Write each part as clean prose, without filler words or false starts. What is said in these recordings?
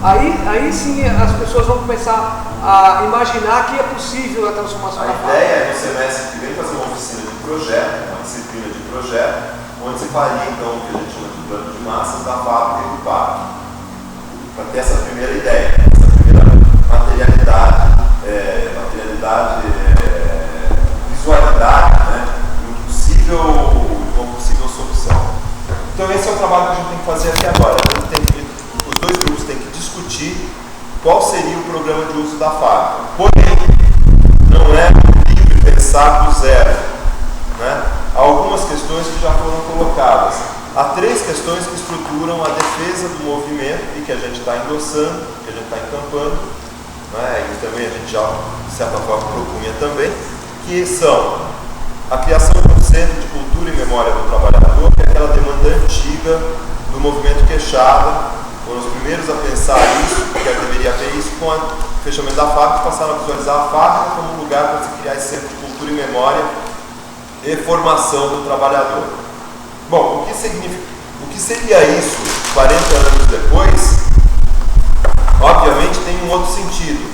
Aí sim as pessoas vão começar a imaginar que é possível a transformação da fábrica. A ideia é no semestre que vem fazer uma oficina de projeto, uma disciplina de projeto, onde se faria então o que a gente chama de plano de massas da fábrica e do parque. Para ter essa primeira ideia, essa primeira materialidade, visualidade, né, de uma possível solução. Então esse é o trabalho que a gente tem que fazer aqui agora. Os dois grupos têm que discutir qual seria o programa de uso da fábrica. Porém, não é livre pensar do zero, né? Há algumas questões que já foram colocadas. Há 3 questões que estruturam a defesa do movimento e que a gente está endossando, que a gente está encampando, né? E também a gente já, de certa forma, propunha também, que são a criação de um centro de cultura e memória do trabalhador, que é aquela demanda antiga do movimento Queixada. Foram os primeiros a pensar isso, porque deveria haver isso com o fechamento da fábrica, passaram a visualizar a fábrica como um lugar para se criar esse centro de cultura e memória e formação do trabalhador. Bom, o que seria isso 40 anos depois? Obviamente tem um outro sentido,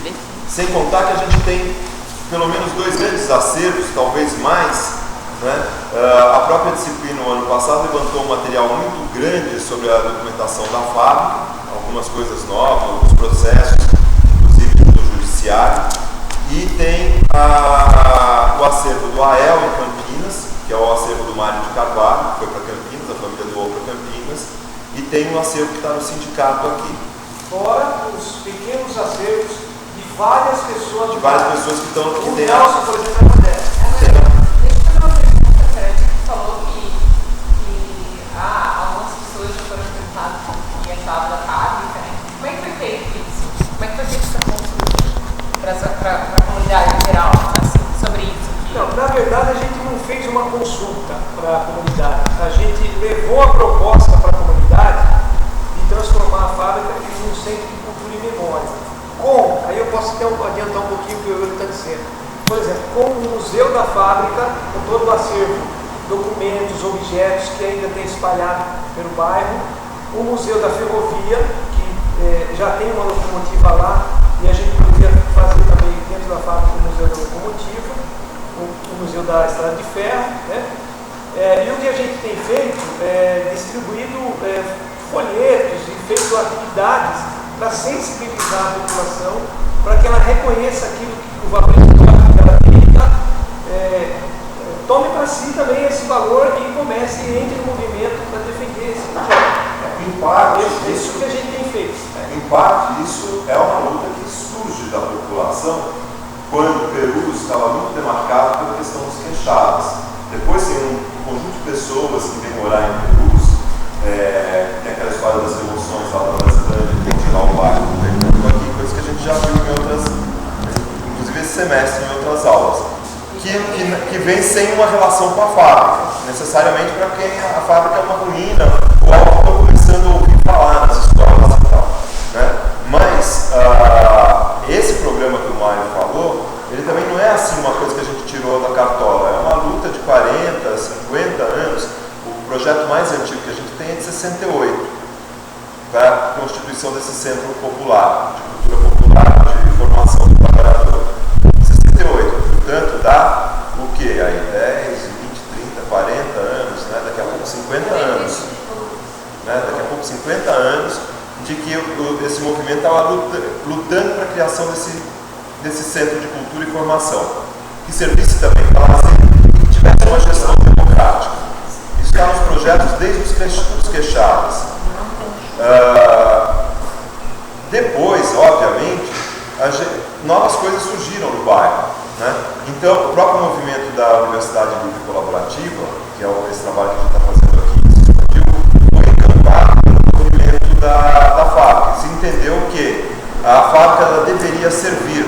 sem contar que a gente tem pelo menos 2 grandes acervos, talvez mais, né? A própria disciplina no ano passado levantou um material muito grande sobre a documentação da fábrica, algumas coisas novas, alguns processos, inclusive do judiciário, e tem o acervo do AEL em Campinas, que é o acervo do Mário de Carvalho, que foi para Campinas, a família doou para Campinas, e tem um acervo que está no sindicato aqui. Fora os pequenos acervos de várias pessoas. De várias pessoas que estão... O Nelson, por exemplo, é uma delas. Falou que algumas pessoas já foram perguntadas e achavam da fábrica, né? Como é que foi feito isso? Como é que foi feita essa consulta para a comunidade em geral, assim, sobre isso? Não, na verdade a gente não fez uma consulta para a comunidade. A gente levou a proposta para a comunidade de transformar a fábrica em um centro de cultura e memória. Como? Aí eu posso até adiantar um pouquinho o que o Yuri está dizendo. Por exemplo, com o museu da fábrica, com todo o acervo, documentos, objetos que ainda tem espalhado pelo bairro, o Museu da Ferrovia, que já tem uma locomotiva lá, e a gente poderia fazer também dentro da fábrica o Museu da Locomotiva, o Museu da Estrada de Ferro, né? E o que a gente tem feito é distribuído folhetos e feito atividades para sensibilizar a população, para que ela reconheça aquilo que o valor histórico que ela tem, tome para si também esse valor e comece e entre no movimento para defender esse projeto. Em parte, isso que a gente tem feito. Em parte, isso é uma luta que surge da população quando o Perus estava muito demarcado pela questão dos queixadas. Depois tem um conjunto de pessoas que vem morar em Perus, tem aquela história das revoluções lá da Brasilândia, que tem que tirar o bairro, aqui, coisas que a gente já viu em outras, inclusive esse semestre, em outras aulas. Que vem sem uma relação com a fábrica, necessariamente para quem a fábrica é uma ruína, ou algo que estão começando a ouvir falar nas histórias e tal, né? Mas esse programa que o Mário falou, ele também não é assim uma coisa que a gente tirou da cartola, é uma luta de 40, 50 anos. O projeto mais antigo que a gente tem é de 68, para a constituição desse centro popular, de cultura popular, de formação do trabalhador. 68, portanto, dá o que? Aí 10, 20, 30, 40 anos, né? Daqui a pouco 50 anos. Né? Daqui a pouco 50 anos de que esse movimento estava lutando para a criação desse centro de cultura e formação, que servisse também para lazer e que tivesse uma gestão democrática. Isso está nos projetos desde os queixadas. Depois, obviamente, novas coisas surgiram no bairro, né? Então, o próprio movimento da Universidade Livre Colaborativa, que é esse trabalho que a gente está fazendo aqui, foi encantado pelo movimento da fábrica. Se entendeu que a fábrica ela deveria servir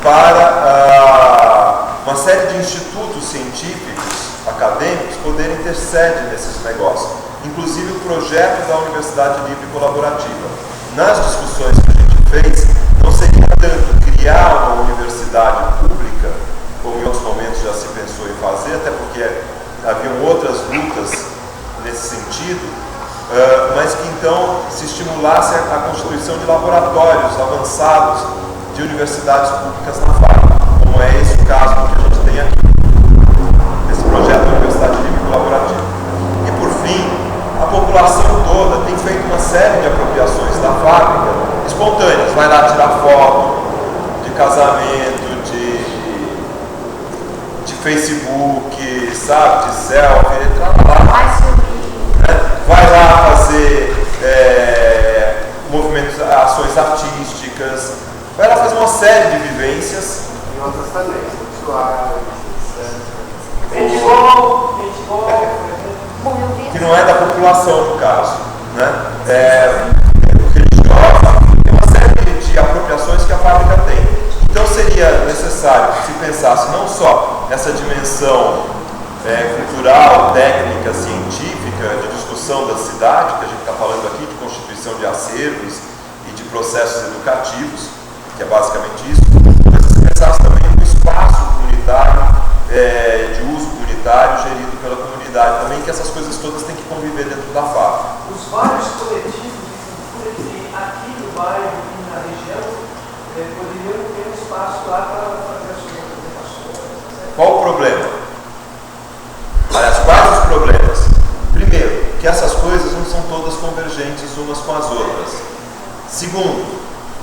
para uma série de institutos científicos, acadêmicos, poderem ter sede nesses negócios. Inclusive o projeto da Universidade Livre Colaborativa. Nas discussões que a gente fez, não seria tanto criar uma universidade pública, como em outros momentos já se pensou em fazer, até porque haviam outras lutas nesse sentido, mas que então se estimulasse a constituição de laboratórios avançados de universidades públicas na fábrica, como é esse o caso que a gente tem aqui, esse projeto da Universidade Livre Colaborativa. E por fim, a população toda tem feito uma série de apropriações da fábrica espontâneas, vai lá tirar foto de casamento, de Facebook, sabe, de selfie, entrar lá. Vai lá fazer movimentos, ações artísticas, vai lá fazer uma série de vivências. Em outras também, sexuais, Futebol, que não é da população, no caso, né? Religiosa, tem uma série de apropriações que a fábrica tem. Então seria necessário que se pensasse não só nessa dimensão cultural, técnica, científica, de discussão da cidade, que a gente está falando aqui, de constituição de acervos e de processos educativos, que é basicamente isso, mas se pensasse também no espaço comunitário, de uso comunitário, gerido pela comunidade também, que essas coisas todas têm que conviver dentro da fábrica. os vários coletivos de cultura que tem aqui no bairro e na região poderiam ter um espaço lá para fazer as suas apresentações. Qual o problema? Aliás, quais os problemas? Primeiro, que essas coisas não são todas convergentes umas com as outras. Segundo,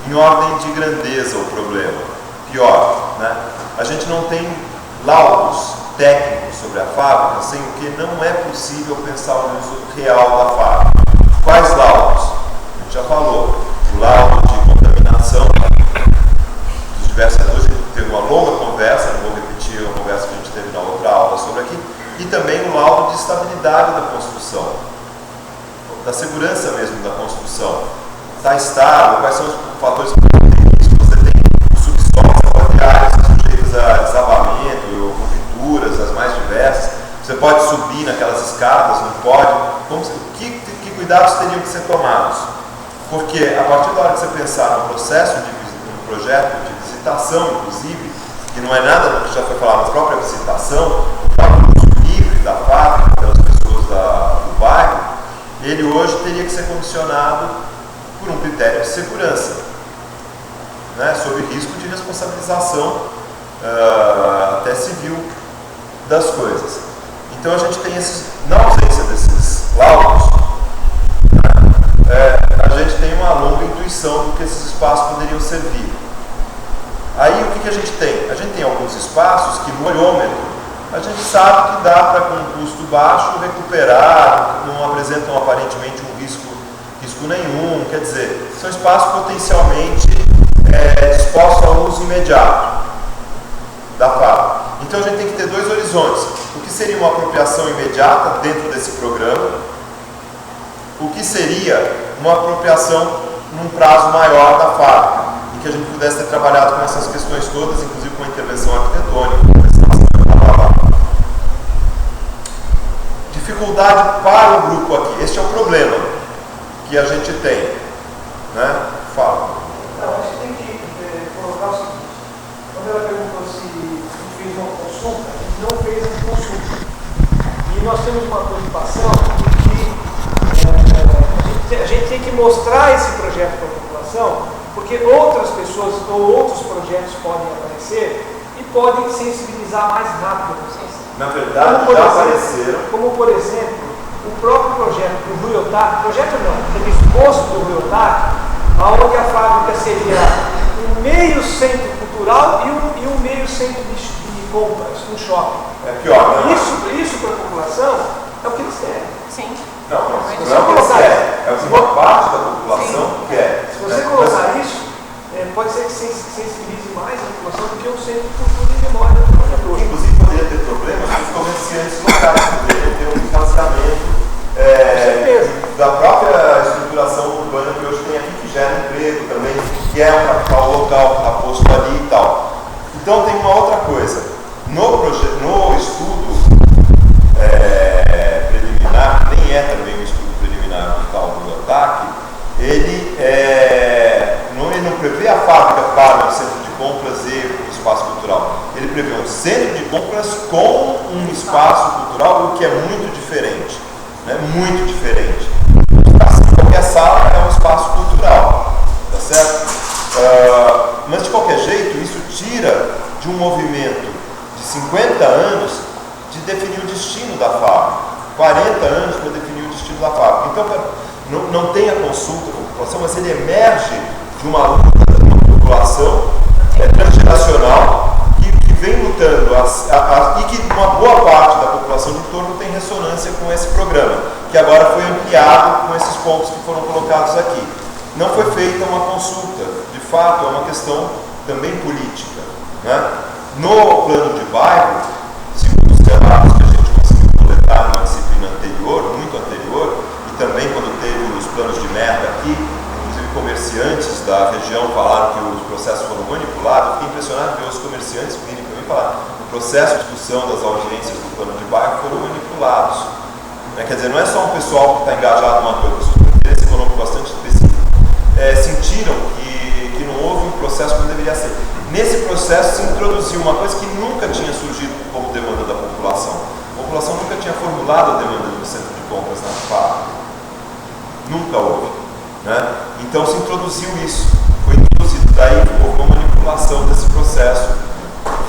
em ordem de grandeza o problema. Pior, né? A gente não tem laudos técnicos sobre a fábrica, sem o que não é possível pensar o uso real da fábrica. Quais laudos? A gente já falou. O laudo de contaminação, dos diversos. Hoje teve uma longa conversa, não vou repetir a conversa que a gente teve na outra aula sobre aqui, e também o laudo de estabilidade da construção, da segurança mesmo da construção. Está estável, quais são os fatores que você tem o subsolo, pode ter áreas sujeitas a desabamento, rupturas, as mais diversas. Você pode subir naquelas escadas, não pode. Que cuidados teriam que ser tomados? Porque a partir da hora que você pensar no processo no projeto de visitação, inclusive, que não é nada do que já foi falado, mas a própria visitação, o próprio uso livre da fábrica pelas pessoas do bairro, ele hoje teria que ser condicionado por um critério de segurança, né, sob risco de responsabilização até civil das coisas. Então a gente tem na ausência desses laudos, a gente tem uma longa intuição do que esses espaços poderiam servir. Aí o que a gente tem? A gente tem alguns espaços que no olhômetro a gente sabe que dá para, com um custo baixo, recuperar, não apresentam aparentemente um risco nenhum, quer dizer, são espaços potencialmente dispostos ao uso imediato da fábrica. Então a gente tem que ter dois horizontes. O que seria uma apropriação imediata dentro desse programa? O que seria uma apropriação num prazo maior da fábrica, em que a gente pudesse ter trabalhado com essas questões todas, inclusive com a intervenção arquitetônica. Dificuldade para o grupo aqui. Este é o problema que a gente tem, né? Fala. Não, acho que tem que colocar o seguinte: quando ela perguntou se fez uma consulta, a gente não fez uma consulta. E nós temos uma preocupação de que a gente tem que mostrar esse projeto para a população, porque outras pessoas ou outros projetos podem aparecer e podem sensibilizar mais rápido vocês. Na verdade, já apareceram. Como, por exemplo, o próprio projeto do Rio Otaque, projeto não, aquele esboço do Rio Otaque, onde a fábrica seria um meio centro cultural e um meio centro de compras, um shopping. É pior, né? Isso para a população é o que eles querem. Sim. Não é o que eles querem, é o que uma parte da população quer. Se você colocar isso, pode ser que sensibilize mais a população do que o centro de cultura e memória do trabalhador. Inclusive poderia ter problemas com os comerciantes locais, poderiam ter um financiamento da própria estruturação urbana que hoje tem aqui, que gera emprego também, que é um capital local aposto ali e tal. Então tem uma outra coisa. No estudo preliminar, que nem é também um estudo preliminar do tal do ataque, ele não prevê a fábrica para o centro de compras e o espaço cultural. Ele prevê um centro de compras com um espaço cultural, o que é muito diferente. Né? Muito diferente. de um movimento de 50 anos de definir o destino da fábrica, 40 anos para definir o destino da fábrica. Então, não tem a consulta com a população, mas ele emerge de uma luta de uma população transgeracional que vem lutando e que uma boa parte da população de entorno tem ressonância com esse programa, que agora foi ampliado com esses pontos que foram colocados aqui. Não foi feita uma consulta, de fato é uma questão também política, né? No plano de bairro, segundo os relatos que a gente conseguiu coletar numa disciplina anterior, muito anterior, e também quando teve os planos de merda aqui, inclusive comerciantes da região falaram que os processos foram manipulados. Fiquei impressionado de ver os comerciantes virem para mim e falar que o processo de discussão das audiências do plano de bairro foram manipulados. Quer dizer, não é só um pessoal que está engajado numa coisa, pessoas com interesse econômico bastante específico, sentiram que não houve um processo como deveria ser. Nesse processo se introduziu uma coisa que nunca tinha surgido como demanda da população. A população nunca tinha formulado a demanda do centro de compras na fábrica. Nunca houve. Né? Então se introduziu isso. Foi introduzido. Daí houve uma manipulação desse processo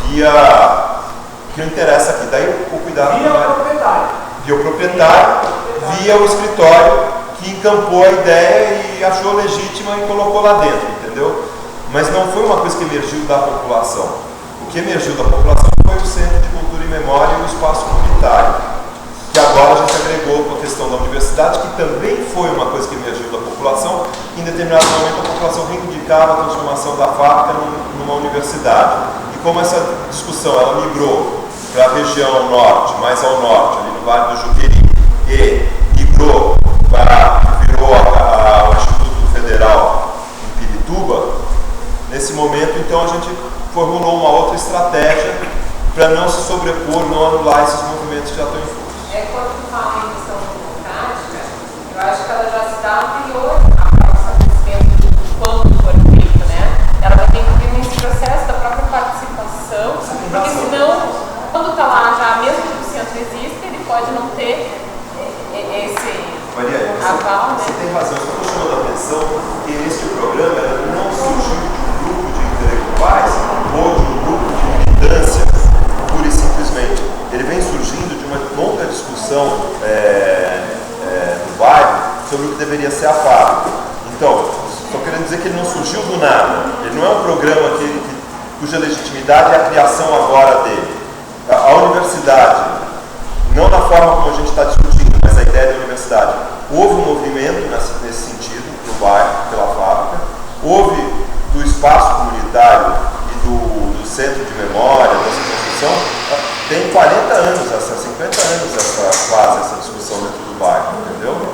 via que não interessa aqui. Daí o cuidado via o proprietário. Via o proprietário, via o escritório que encampou a ideia e achou legítima e colocou lá dentro, entendeu? Mas não foi uma coisa que emergiu da população. O que emergiu da população foi o Centro de Cultura e Memória e o espaço comunitário, que agora a gente agregou com a questão da universidade, que também foi uma coisa que emergiu da população. Em determinado momento a população reivindicava a transformação da fábrica numa universidade. E como essa discussão ela migrou para a região norte, mais ao norte, ali no Vale do Juqueri, e migrou virou o Instituto Federal em Pirituba, nesse momento, então, a gente formulou uma outra estratégia para não se sobrepor, não anular esses movimentos que já estão em curso. Quando tu fala em questão democrática, eu acho que ela já se dá anterior ao estabelecimento do quando for feito, né? Ela vai ter que vir nesse processo da própria participação, porque senão, quando está lá já, mesmo que o centro existe, ele pode não ter esse Maria, aval, você né? tem razão, eu estou chamando a atenção que este programa não surgiu de um grupo de intelectuais ou de um grupo de militância, pura e simplesmente. Ele vem surgindo de uma longa discussão no bairro sobre o que deveria ser a fábrica. Então, estou querendo dizer que ele não surgiu do nada. Ele não é um programa cuja legitimidade é a criação agora dele. A universidade, não na forma como a gente está discutindo, mas a ideia da universidade, houve um movimento nesse sentido, no bairro, pela fábrica, houve do espaço comunitário e do centro de memória, dessa construção, tem 40 anos, 50 anos essa discussão dentro do bairro, entendeu?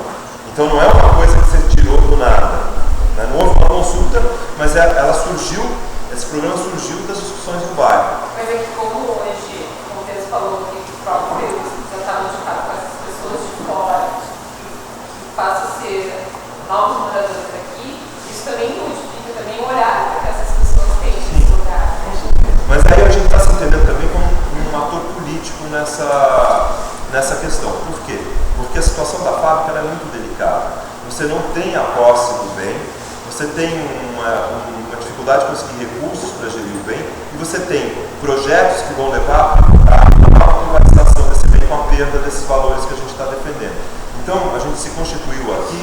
Então não é uma coisa que você tirou do nada, né? Não houve uma consulta, mas ela surgiu, esse programa surgiu das discussões do bairro. Mas é que como hoje, como o Pedro falou, que o próprio Pedro já está modificado com essas pessoas de fora, que passam a ser novos moradores aqui, isso também modifica também o olhar que essas pessoas têm nesse lugar. Mas aí a gente está se entendendo também como um ator político nessa questão. Por quê? Porque a situação da fábrica ela é muito delicada. Você não tem a posse do bem, você tem uma dificuldade de conseguir recursos para gerir o bem, e você tem projetos que vão levar a privatização desse bem com a perda desses valores que a gente está defendendo. Então, a gente se constituiu aqui,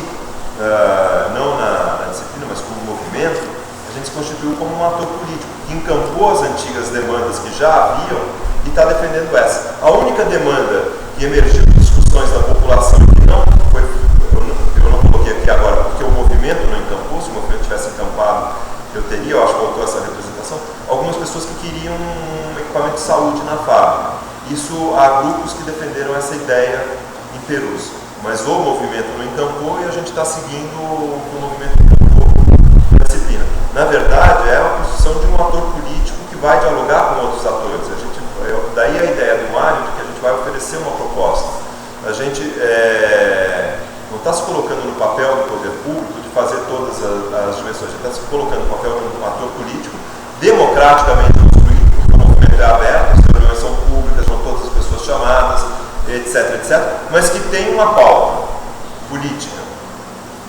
não na disciplina, mas como movimento, a gente se constituiu como um ator político, que encampou as antigas demandas que já haviam e está defendendo essa. A única demanda que emergiu de discussões da população e que não foi, eu não coloquei aqui agora, porque o movimento não encampou, se o movimento tivesse encampado, eu acho que voltou essa representação, algumas pessoas que queriam um equipamento de saúde na fábrica. Isso há grupos que defenderam essa ideia em Perus, mas o movimento não encampou e a gente está seguindo o movimento encampou na disciplina. Na verdade, é a posição de um ator político que vai dialogar com outros atores. Daí a ideia do Mário de que a gente vai oferecer uma proposta. A gente não está se colocando no papel do poder público de fazer todas as dimensões, a gente está se colocando no papel de um ator político democraticamente construído, porque o movimento é aberto, as reuniões são públicas, são todas as pessoas chamadas, etc, mas que tem uma pauta política,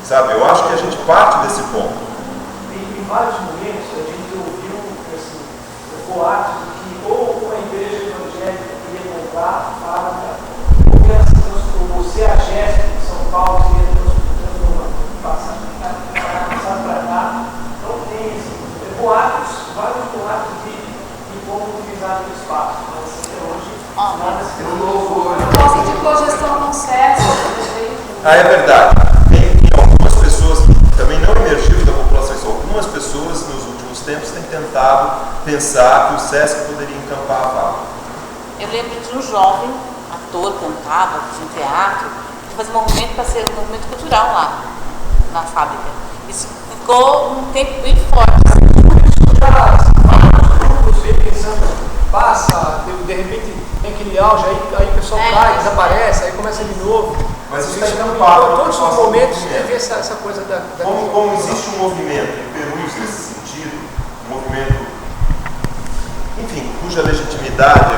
sabe? Eu acho que a gente parte desse ponto. Em vários momentos a gente ouviu boatos de que da fábrica, o CEAGESP de São Paulo, que passar para cá, não tem vários boatos de como utilizar o espaço, mas até hoje nada se resolveu. Gosto de cogestão com acesso. É verdade. Tem algumas pessoas que também não emergiu da população, algumas pessoas nos últimos tempos têm tentado pensar que o SESC poderia encampar a fábrica. Eu lembro de um jovem ator, cantava, tinha teatro, que fazia um movimento para ser um movimento cultural lá, na fábrica. Isso ficou um tempo bem forte. Passa, de repente tem aquele auge, aí o pessoal cai, desaparece, aí começa de novo. Mas isso está é um em todos os momentos teve essa coisa da como existe um movimento em Perus nesse sentido, um movimento, enfim, cuja legitimidade,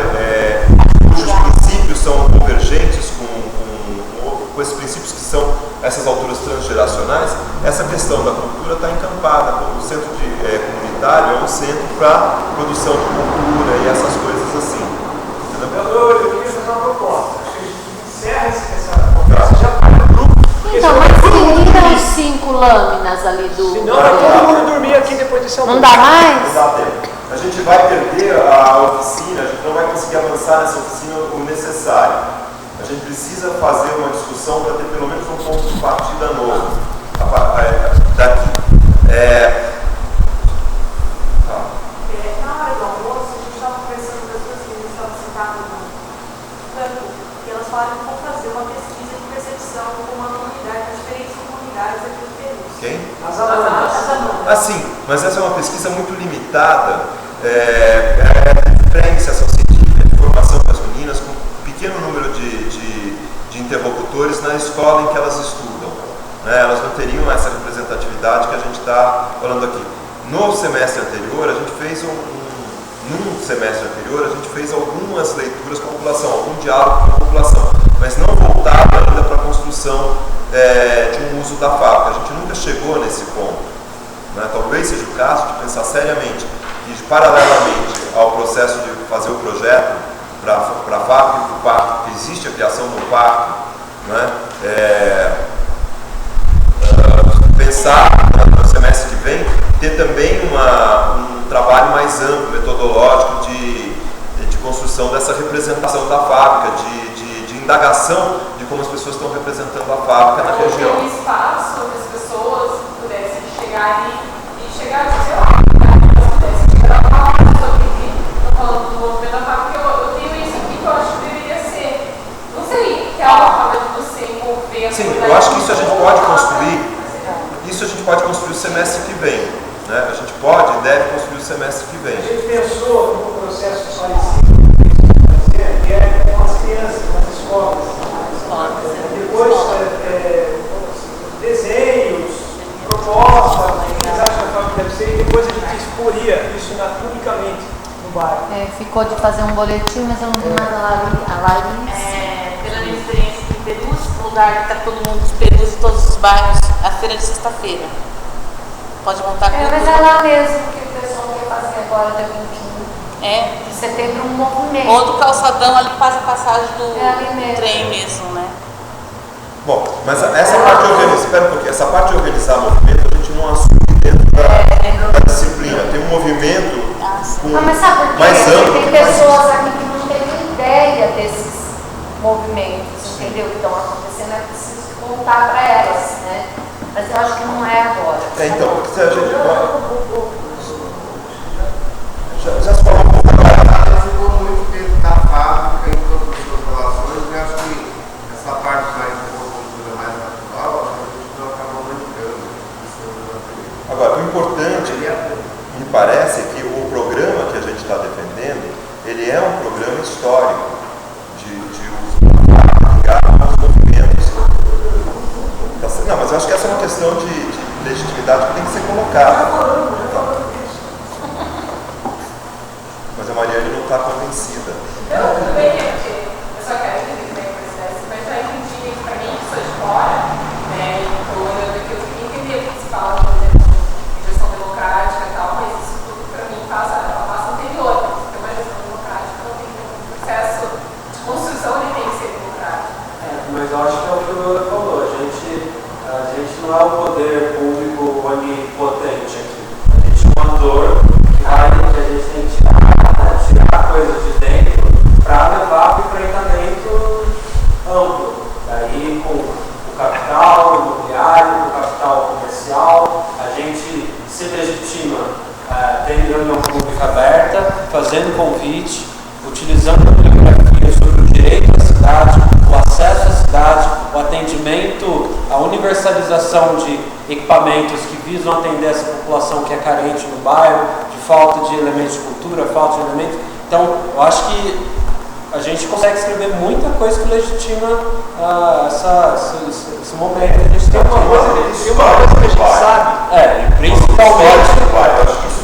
cujos princípios são convergentes com esses princípios que são essas alturas transgeracionais, essa questão da cultura está encampada. O centro comunitário é um centro para produção de cultura e essas coisas assim. Eu queria fazer uma proposta. Acho que a gente encerra essa conversa já para o grupo. Então, mas então 5 lâminas ali do. Senão vai todo mundo dormir aqui depois desse almoço. Não dá mais? Não dá tempo. A gente vai perder a oficina, a gente não vai conseguir avançar nessa oficina o necessário. A gente precisa fazer uma discussão para ter pelo menos um ponto de partida novo daqui. Na hora do almoço, a gente estava conversando com as duas meninas que estavam sentadas no campo, e elas falaram que vão fazer uma pesquisa de percepção com uma comunidade, as diferentes comunidades aqui do Peru. Quem? As alunas. Ah, sim, mas essa é uma pesquisa muito limitada, pré-iniciação científica, de formação das meninas, com um pequeno número de interlocutores na escola em que elas estudam. Elas não teriam essa representatividade que a gente está falando aqui. No semestre anterior, a gente fez num semestre anterior, a gente fez algumas leituras com a população, algum diálogo com a população, mas não voltado ainda para a construção de um uso da fábrica. A gente nunca chegou nesse ponto. Talvez seja o caso de pensar seriamente que, paralelamente ao processo de fazer o projeto para a fábrica e para o parque, que existe a criação do parque, pensar no semestre que vem, ter também um trabalho mais amplo, metodológico, de construção dessa representação da fábrica, de indagação de como as pessoas estão representando a fábrica na região. Ter um espaço onde as pessoas pudessem chegar ali e chegar a dizer, pudessem chegar a falar sobre o que estão falando do movimento da fábrica, eu tenho isso aqui que eu acho que deveria ser, não sei, que é uma forma de você envolver. Sim, eu acho que isso a gente pode construir. Isso a gente pode construir o semestre que vem. A gente pode e deve construir o semestre que vem. A gente pensou num processo parecido que é com as crianças, nas escolas. Depois, desenhos, propostas, o que eles acham que a fábrica deve ser, e depois a gente exporia isso publicamente no bairro. Ficou de fazer um boletim, mas eu não vi mais a Larissa. Pela minha experiência em Perus, um lugar que está todo mundo dos Perus e todos os bairros, a feira de sexta-feira. Pode montar com Mas é lá mesmo que o pessoal quer fazer agora, dia 21 de setembro, um movimento. Ou do calçadão, ali passa a passagem do mesmo. trem mesmo, né? Mas essa parte de organizar, espera um pouquinho, essa parte de organizar movimento a gente não assume dentro da disciplina. Tem um movimento Mas sabe por quê? mais amplo. Tem pessoas aqui que não têm ideia desses movimentos, entendeu? Que estão acontecendo, é preciso contar para elas, né? Mas eu acho que não é agora. Então, se a gente já se falou um pouco Ela ficou muito dentro da fábrica em todas as suas relações, e acho que essa parte mais de uma cultura mais natural, acho que a gente não acaba mancando. Agora, o importante, me parece, é que o programa que a gente está defendendo, ele é um programa histórico de uso ligado aos movimentos. Não, mas eu acho que essa é uma questão de legitimidade que tem que ser colocada. Mas a Mariane não está convencida. Não, tudo bem, gente. Eu só quero entender como é que vai ser essa, mas já entendi que para mim, que sou de fora, então eu queria entender o que se fala, por exemplo, de gestão democrática e tal, mas isso tudo para mim passa anterior. Porque uma gestão democrática não tem um processo de que o Loura falou, a gente não é o poder público onipotente aqui. A gente é um ator que a gente tem que tirar coisas de dentro para levar para o enfrentamento amplo. Daí com o capital imobiliário, o capital comercial, a gente se legitima tendo reunião pública aberta, fazendo convite, utilizando a bibliografia sobre o direito à cidade, o acesso à cidade, o atendimento, a universalização de equipamentos que visam atender essa população que é carente no bairro, de falta de elementos de cultura, falta de elementos. Então, eu acho que a gente consegue escrever muita coisa que legitima esse momento. A gente tem uma coisa que a gente sabe, principalmente,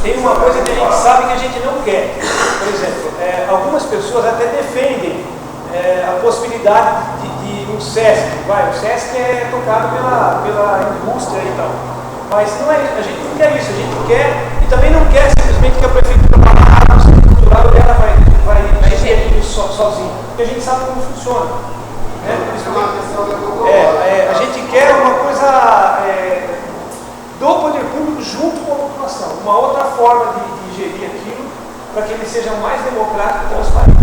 tem uma coisa que a gente sabe que a gente não quer. Por exemplo, algumas pessoas até defendem a possibilidade de um SESC. O SESC é tocado pela indústria e tal. Mas não é isso, a gente não quer isso, a gente quer, e também não quer simplesmente que a prefeitura vá no centro cultural e ela vai gerir isso sozinha. Porque a gente sabe como funciona. Né? A gente quer uma coisa do poder público junto com a população, uma outra forma de gerir aquilo para que ele seja mais democrático e transparente.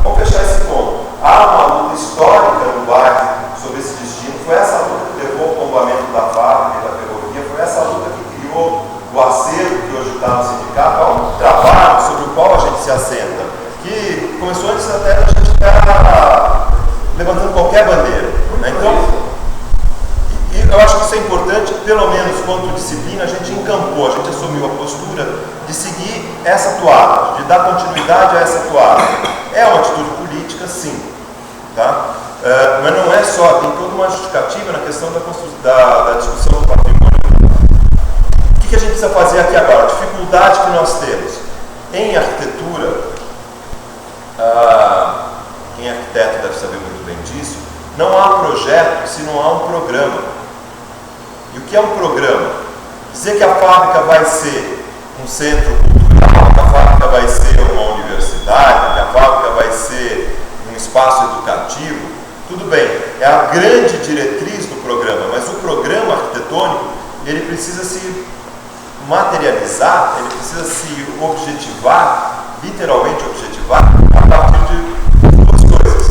Vamos fechar esse ponto. Há uma luta histórica no bairro sobre esse destino. Foi essa luta que levou ao tombamento da fábrica e da ferrovia, foi essa luta que criou o acervo que hoje está no sindicato. Há um trabalho sobre o qual a gente se assenta, que começou antes até da gente estar levantando qualquer bandeira. Né? Então, eu acho que isso é importante, pelo menos quanto disciplina, a gente encampou, a gente assumiu a postura de seguir essa toada, de dar continuidade a essa toada. É uma atitude política, sim, tá? Mas não é só, tem toda uma justificativa na questão da discussão do patrimônio. O que a gente precisa fazer aqui agora? A dificuldade que nós temos em arquitetura, quem é arquiteto deve saber muito bem disso, não há projeto se não há um programa. E o que é um programa? Dizer que a fábrica vai ser um centro cultural, que a fábrica vai ser uma universidade, que a fábrica vai ser um espaço educativo, tudo bem, é a grande diretriz do programa, mas o programa arquitetônico, ele precisa se materializar, ele precisa se objetivar, literalmente objetivar, a partir de duas coisas.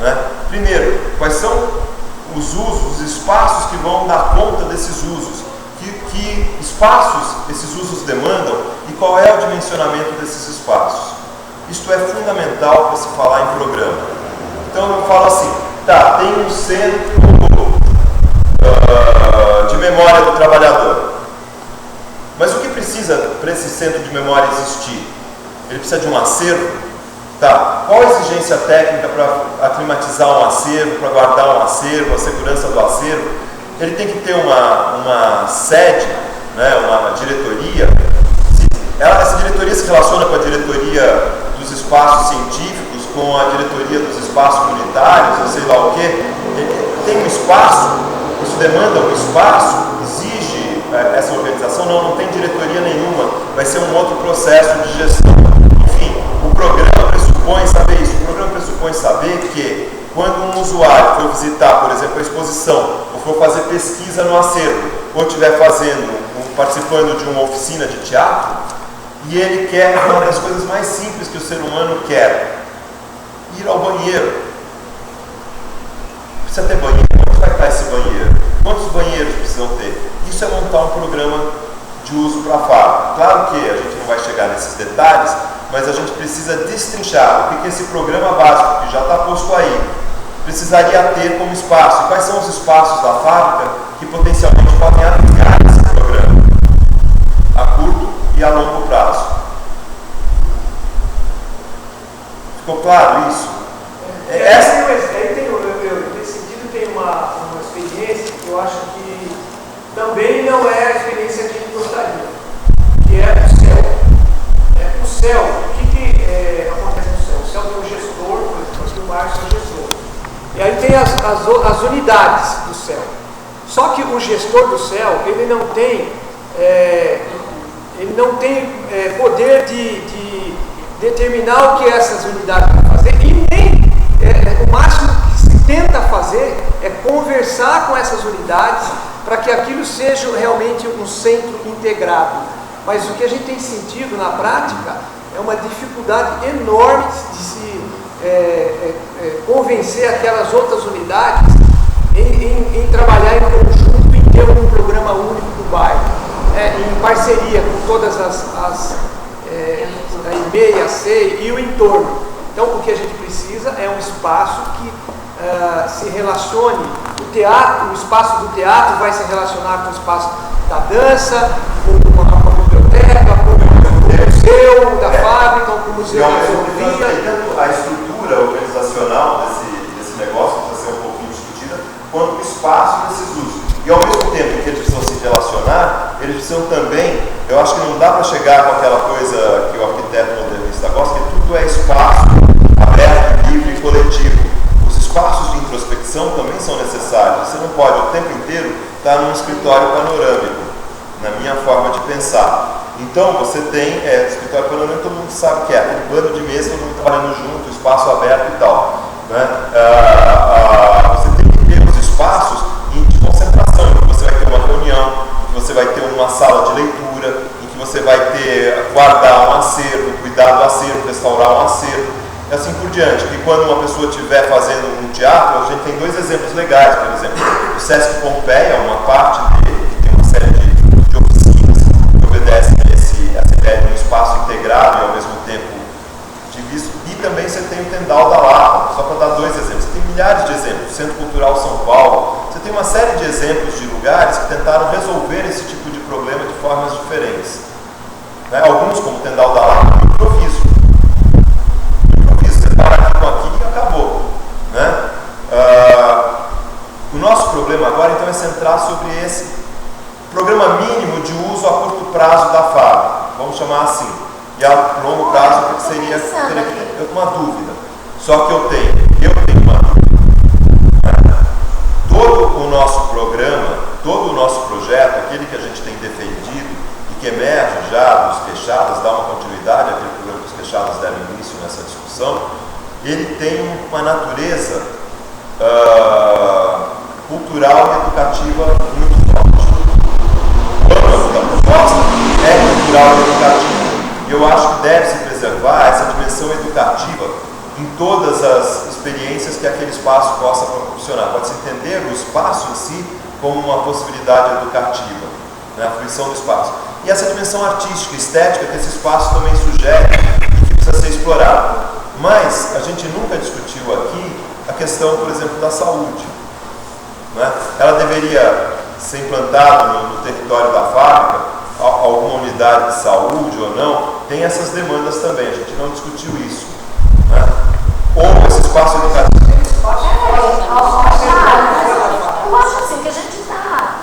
Né? Primeiro, quais são os usos, os espaços que vão dar conta desses usos, que espaços esses usos demandam e qual é o dimensionamento desses espaços. Isto é fundamental para se falar em programa. Então eu falo assim, tá, tem um centro de memória do trabalhador, mas o que precisa para esse centro de memória existir? Ele precisa de um acervo? Tá, qual a exigência técnica para aclimatizar um acervo, para guardar um acervo, a segurança do acervo? Ele tem que ter uma sede, né, uma diretoria. Essa diretoria se relaciona com a diretoria dos espaços científicos, com a diretoria dos espaços comunitários, ou sei lá o quê. Tem um espaço, isso demanda um espaço, exige essa organização? Não tem diretoria nenhuma, vai ser um outro processo de gestão. Enfim, o programa pressupõe saber isso. O programa pressupõe saber que quando um usuário for visitar, por exemplo, a exposição, ou for fazer pesquisa no acervo, ou estiver participando de uma oficina de teatro, e ele quer uma das coisas mais simples que o ser humano quer, ir ao banheiro. Precisa ter banheiro. Onde vai estar esse banheiro? Quantos banheiros precisam ter? Isso é montar um programa de uso para a fábrica. Claro que a gente não vai chegar nesses detalhes, mas a gente precisa destrinchar o que esse programa básico, que já está posto aí, precisaria ter como espaço. E quais são os espaços da fábrica que potencialmente podem abrigar esse programa a curto e a longo prazo. Ficou claro isso? Nesse sentido tem uma experiência que eu acho que também não é a experiência que a gente gostaria, que é o céu. O céu, o que acontece no céu? O céu tem um gestor, por exemplo, aqui o Márcio é o gestor. E aí tem as unidades do céu. Só que o gestor do céu, ele não tem poder de determinar o que essas unidades vão fazer e nem o máximo que se tenta fazer é conversar com essas unidades para que aquilo seja realmente um centro integrado. Mas o que a gente tem sentido na prática é uma dificuldade enorme de se convencer aquelas outras unidades em trabalhar em conjunto, em ter um programa único do bairro, em parceria com todas a IMEI, a SEI e o entorno. Então, o que a gente precisa é um espaço que se relacione. O espaço do teatro vai se relacionar com o espaço da dança, com a biblioteca, com o museu da fábrica, com o museu da ferrovia. A estrutura organizacional desse negócio precisa ser um pouquinho discutida, quanto o espaço desses usos. E ao mesmo tempo que eles precisam se relacionar, eles precisam também, eu acho que não dá para chegar com aquela coisa que o arquiteto modernista gosta, que tudo é espaço aberto, livre e coletivo. Os espaços de introspecção também são necessários. Você não pode o tempo inteiro estar num escritório panorâmico, na minha forma de pensar. Então você tem escritório panorâmico, todo mundo sabe que é aquele bando de mesa, todo mundo trabalhando junto, espaço aberto e tal, né? Você tem que ter os espaços de concentração, em que você vai ter uma reunião, em que você vai ter uma sala de leitura, em que você vai ter guardar um acervo, cuidar do acervo, restaurar um acervo, e assim por diante. Que quando uma pessoa estiver fazendo um teatro, a gente tem dois exemplos legais, por exemplo, o Sesc Pompeia, uma parte dele, que tem uma série de oficinas que obedecem essa ideia de um espaço integrado e ao mesmo tempo diviso. E também você tem o Tendal da Lapa, só para dar dois exemplos. Você tem milhares de exemplos, o Centro Cultural São Paulo. Você tem uma série de exemplos de lugares que tentaram resolver esse tipo de problema de formas diferentes. Né? Alguns, como o Tendal da Lapa, improviso. Você para aqui com aqui e acabou. Né? O nosso problema agora, então, é centrar sobre esse programa mínimo de uso a curto prazo da fábrica, vamos chamar assim. E a longo prazo, o que seria? Eu tenho uma dúvida. Só que eu tenho uma dúvida. Todo o nosso programa, todo o nosso projeto, aquele que a gente tem defendido e que emerge já dos Queixadas, dá uma continuidade àquele programa que os Queixadas deram início nessa discussão, ele tem uma natureza cultural e educativa muito forte. A proposta é cultural e educativa. E eu acho que deve se preservar essa dimensão educativa em todas as experiências que aquele espaço possa proporcionar. Pode-se entender o espaço em si como uma possibilidade educativa, né? A fruição do espaço. E essa dimensão artística, estética que esse espaço também sugere e que precisa ser explorado. Mas a gente nunca discutiu aqui a questão, por exemplo, da saúde. Né? Ela deveria ser implantada no território da fábrica, alguma unidade de saúde ou não, tem essas demandas também, a gente não discutiu isso. Né? Ou esse espaço educativo. Eu acho assim que a gente está.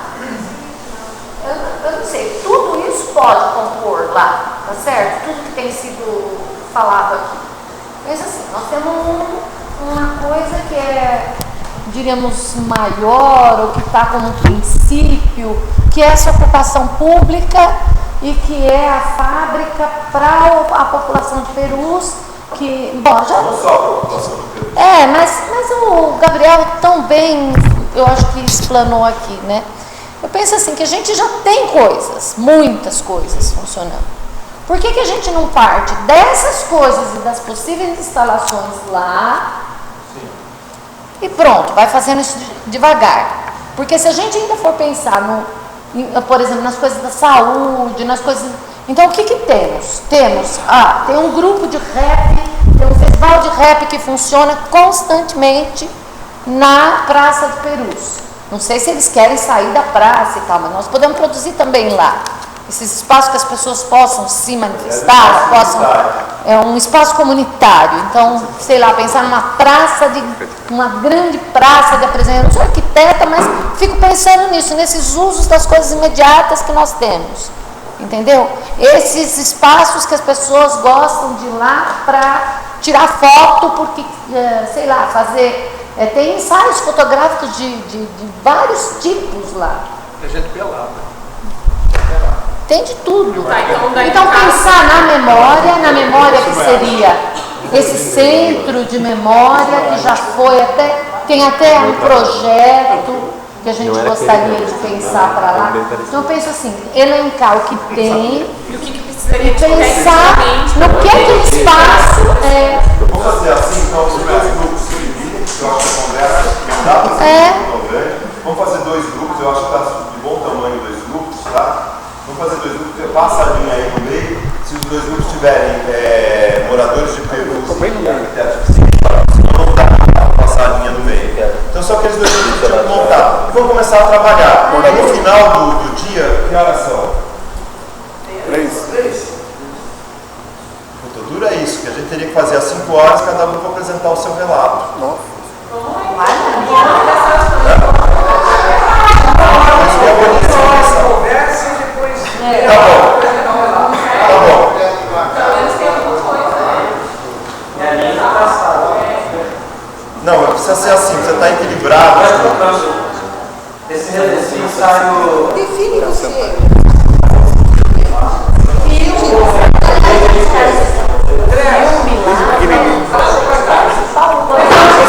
Eu não sei, tudo isso pode compor lá, tá certo? Tudo que tem sido falado aqui. Mas assim, nós temos uma coisa que é, diríamos, maior, ou que está como princípio, que é essa ocupação pública e que é a fábrica para a população de Perus, que, bom, já... Não só a população de Perus. Mas o Gabriel tão bem, eu acho que explanou aqui, né? Eu penso assim, que a gente já tem coisas, muitas coisas funcionando. Por que a gente não parte dessas coisas e das possíveis instalações lá? Sim. E pronto, vai fazendo isso devagar. Porque se a gente ainda for pensar, por exemplo, nas coisas da saúde, nas coisas... Então, o que temos? Tem um grupo de rap, tem um festival de rap que funciona constantemente na Praça de Perus. Não sei se eles querem sair da praça e tal, mas nós podemos produzir também lá. Esses espaços que as pessoas possam se manifestar, é um espaço comunitário. Então, sei lá, pensar uma grande praça de apresentação. Eu não sou arquiteta, mas fico pensando nisso, nesses usos das coisas imediatas que nós temos. Entendeu? Esses espaços que as pessoas gostam de ir lá para tirar foto, porque, sei lá, fazer... tem ensaios fotográficos de vários tipos lá. Tem gente pelada. Tem de tudo. Tá, então pensar na memória que seria esse centro de memória que já foi até, tem até um projeto que a gente gostaria de pensar para lá. Então eu penso assim, elencar o que tem E o que precisaria e de pensar no que aquele espaço é. Eu vou fazer assim, então, os dois grupos se dividem, eu acho que a conversa não dá para ser tão grande. Vamos fazer dois grupos, eu acho que está de bom tamanho dois grupos, tá? Vamos fazer dois grupos, passa a linha aí no meio. Se os dois grupos tiverem moradores de Perus e arquitetos, senão não dá para passar a linha no meio. Então só aqueles dois grupos que vão montar. Vamos começar a trabalhar. No final do dia, que horas são? 3. Dura isso, que a gente teria que fazer às 5 horas, cada um para apresentar o seu relato. Conversa e depois. Tá bom. Tá bom. Não, precisa ser assim, precisa estar equilibrado. Esse ensaio. Define você.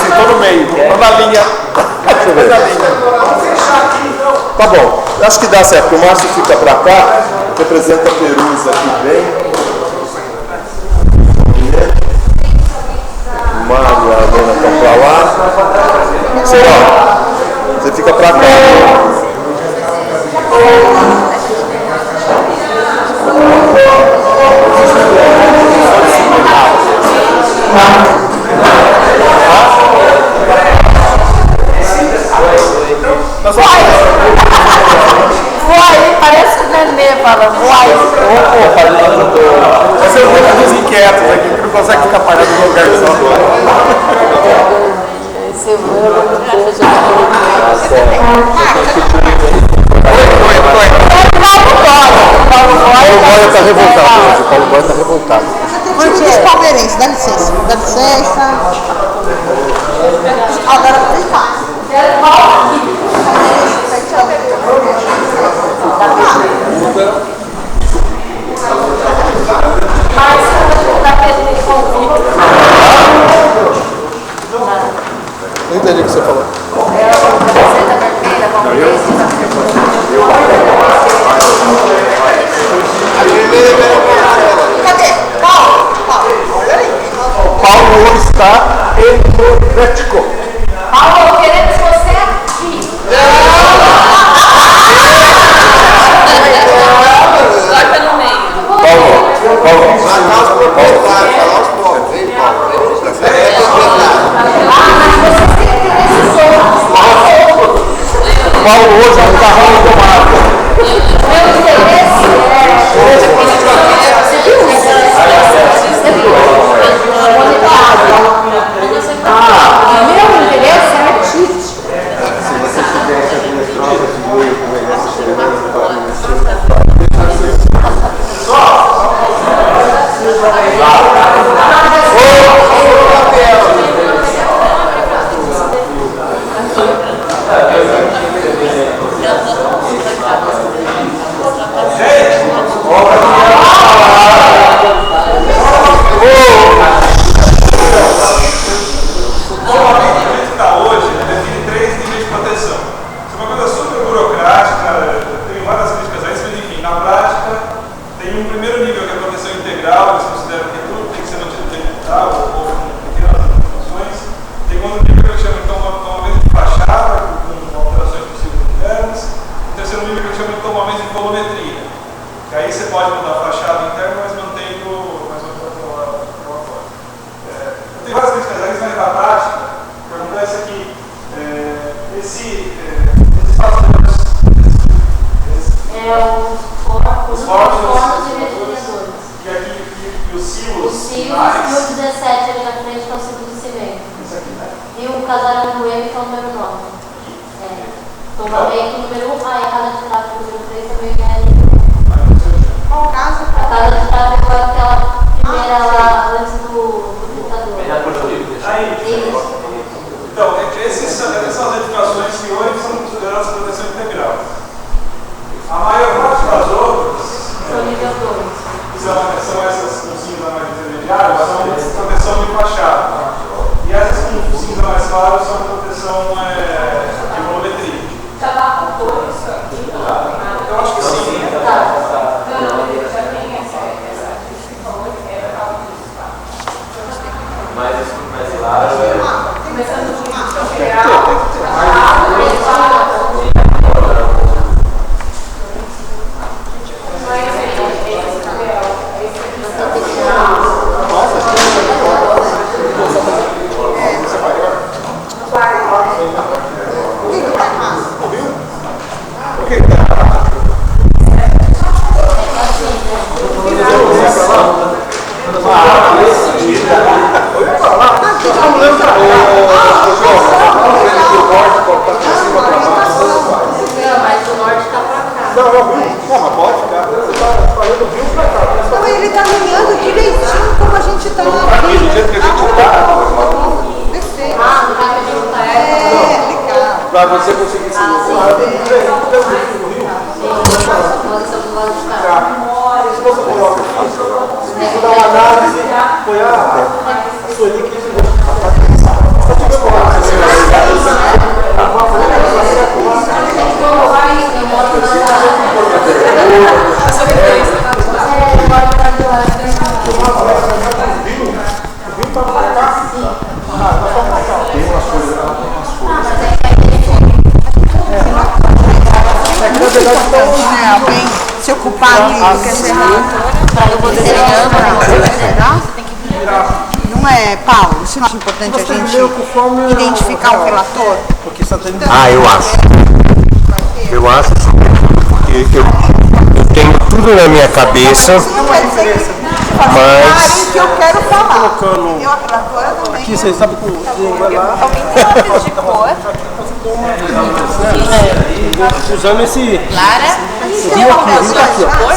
Sentou no meio, tô na linha. Vamos fechar aqui então. Tá bom, acho que dá certo. O Márcio fica pra cá, representa Perus aqui bem. O Mário e a Dona estão pra lá. Senhor, você fica pra cá. Voai, parece o nenê fala, voai. Esse é o grupo dos inquietos aqui, que não consegue ficar parado no lugar só. Esse é o meu beijo. Paulo Boia está revoltado hoje, o Paulo Boia está revoltado. Você tem time dos palmeirenses, dá licença. Dá licença. Agora vem cá. Não entendi o que você falou. Cadê? Paulo, peraí. Paulo está energético. Paulo, queremos você aqui. Coloca no meio. Paulo hoje não está tomado. Meu interesse meu interesse é artístico. Se você tivesse algumas trocas de meio com Então, essas são as edificações que hoje são são de volumetria. Já dá cultura isso aqui? Eu acho que sim. Não, ele já tem essa valor que era algo disso. Mais claro Começando com isso, Então ele está alinhando direitinho como a gente está aqui. Do jeito que a gente está. Perfeito. Legal. Para você conseguir se Vou dar uma análise, foi a Sueli que Alguém se ocupar de Para eu poder Não é, Paulo? Isso não é importante a gente identificar o relator? Eu acho. Eu acho que eu tenho tudo na minha cabeça, Não quer dizer que mas que eu quero falar. Eu, a relatora, também. Aqui, vocês sabem que o Diego vai lá. Alguém tem lápis de cor? Usando esse. Clara, Aqui, ó.